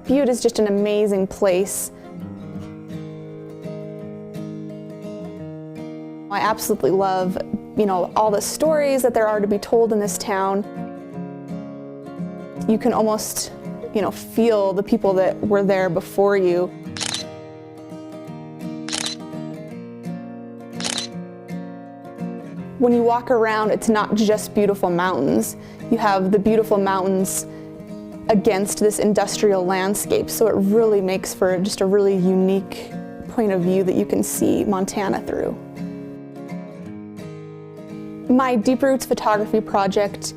Butte is just an amazing place. I absolutely love, all the stories that there are to be told in this town. You can almost, feel the people that were there before you. When you walk around, it's not just beautiful mountains. You have the beautiful mountains against this industrial landscape, so it really makes for just a really unique point of view that you can see Montana through. My Deep Roots photography project,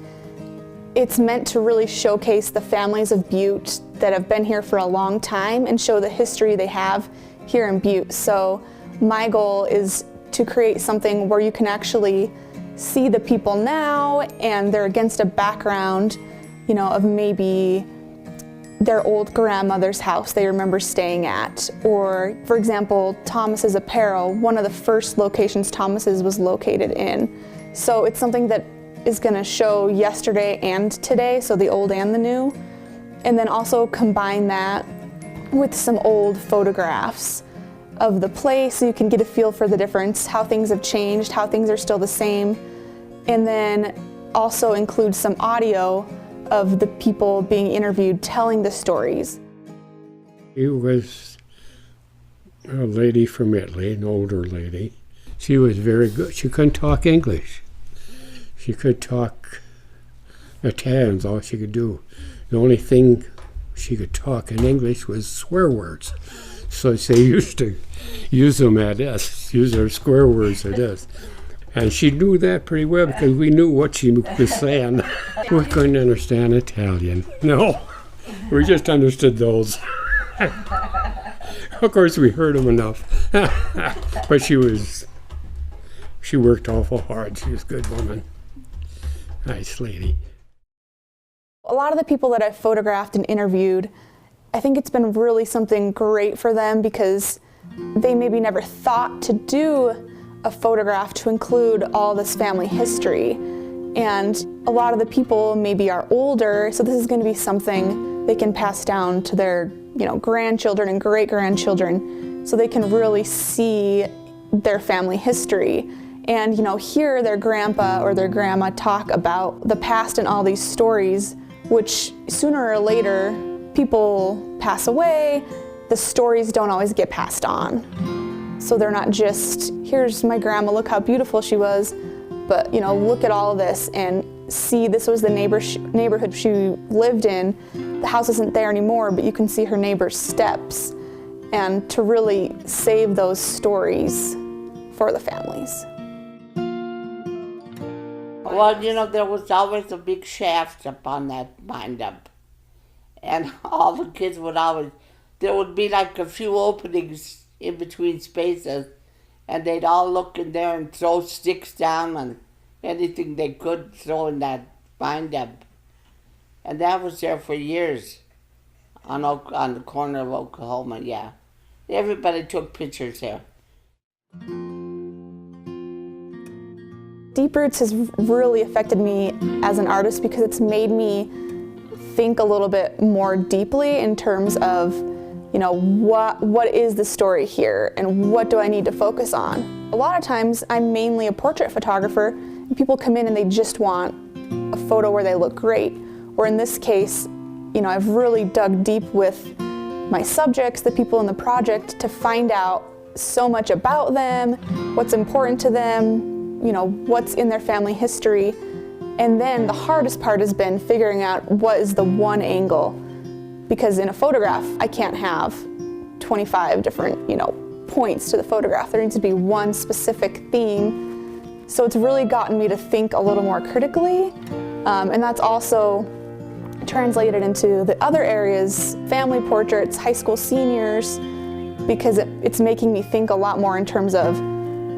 it's meant to really showcase the families of Butte that have been here for a long time and show the history they have here in Butte. So my goal is to create something where you can actually see the people now and they're against a background, of maybe their old grandmother's house they remember staying at. Or, for example, Thomas's Apparel, one of the first locations Thomas's was located in. So it's something that is going to show yesterday and today, so the old and the new, and then also combine that with some old photographs of the place so you can get a feel for the difference, how things have changed, how things are still the same, and then also include some audio of the people being interviewed telling the stories. She was a lady from Italy, an older lady. She was very good. She couldn't talk English. She could talk Italian, is all she could do. The only thing she could talk in English was swear words. So they used to use them at us, use our swear words at us. And she knew that pretty well because we knew what she was saying. We couldn't understand Italian. No, we just understood those. Of course, we heard them enough. But she worked awful hard. She was a good woman. Nice lady. A lot of the people that I've photographed and interviewed, I think it's been really something great for them because they maybe never thought to do a photograph to include all this family history. And a lot of the people maybe are older, so this is going to be something they can pass down to their grandchildren and great-grandchildren so they can really see their family history. And hear their grandpa or their grandma talk about the past and all these stories, which sooner or later people pass away, the stories don't always get passed on. So they're not just, here's my grandma, look how beautiful she was, but look at all of this and see this was the neighborhood she lived in. The house isn't there anymore, but you can see her neighbor's steps, and to really save those stories for the families. Well, there was always a big shaft up on that wind-up. And all the kids would there would be like a few openings in between spaces, and they'd all look in there and throw sticks down and anything they could throw in that wind-up. And that was there for years on the corner of Oklahoma, yeah. Everybody took pictures there. Deep Roots has really affected me as an artist because it's made me think a little bit more deeply in terms of, what is the story here and what do I need to focus on? A lot of times I'm mainly a portrait photographer and people come in and they just want a photo where they look great. Or in this case, I've really dug deep with my subjects, the people in the project, to find out so much about them, what's important to them, what's in their family history. And then the hardest part has been figuring out what is the one angle. Because in a photograph, I can't have 25 different, points to the photograph. There needs to be one specific theme. So it's really gotten me to think a little more critically. And that's also translated into the other areas, family portraits, high school seniors, because it's making me think a lot more in terms of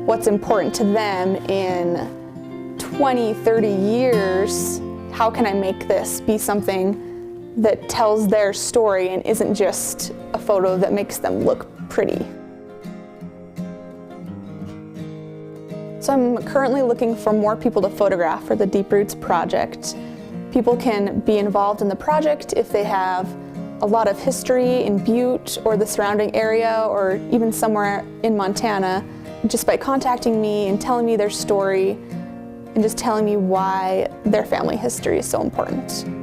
what's important to them in 20, 30 years. How can I make this be something that tells their story and isn't just a photo that makes them look pretty? So I'm currently looking for more people to photograph for the Deep Roots project. People can be involved in the project if they have a lot of history in Butte or the surrounding area or even somewhere in Montana, just by contacting me and telling me their story and just telling me why their family history is so important.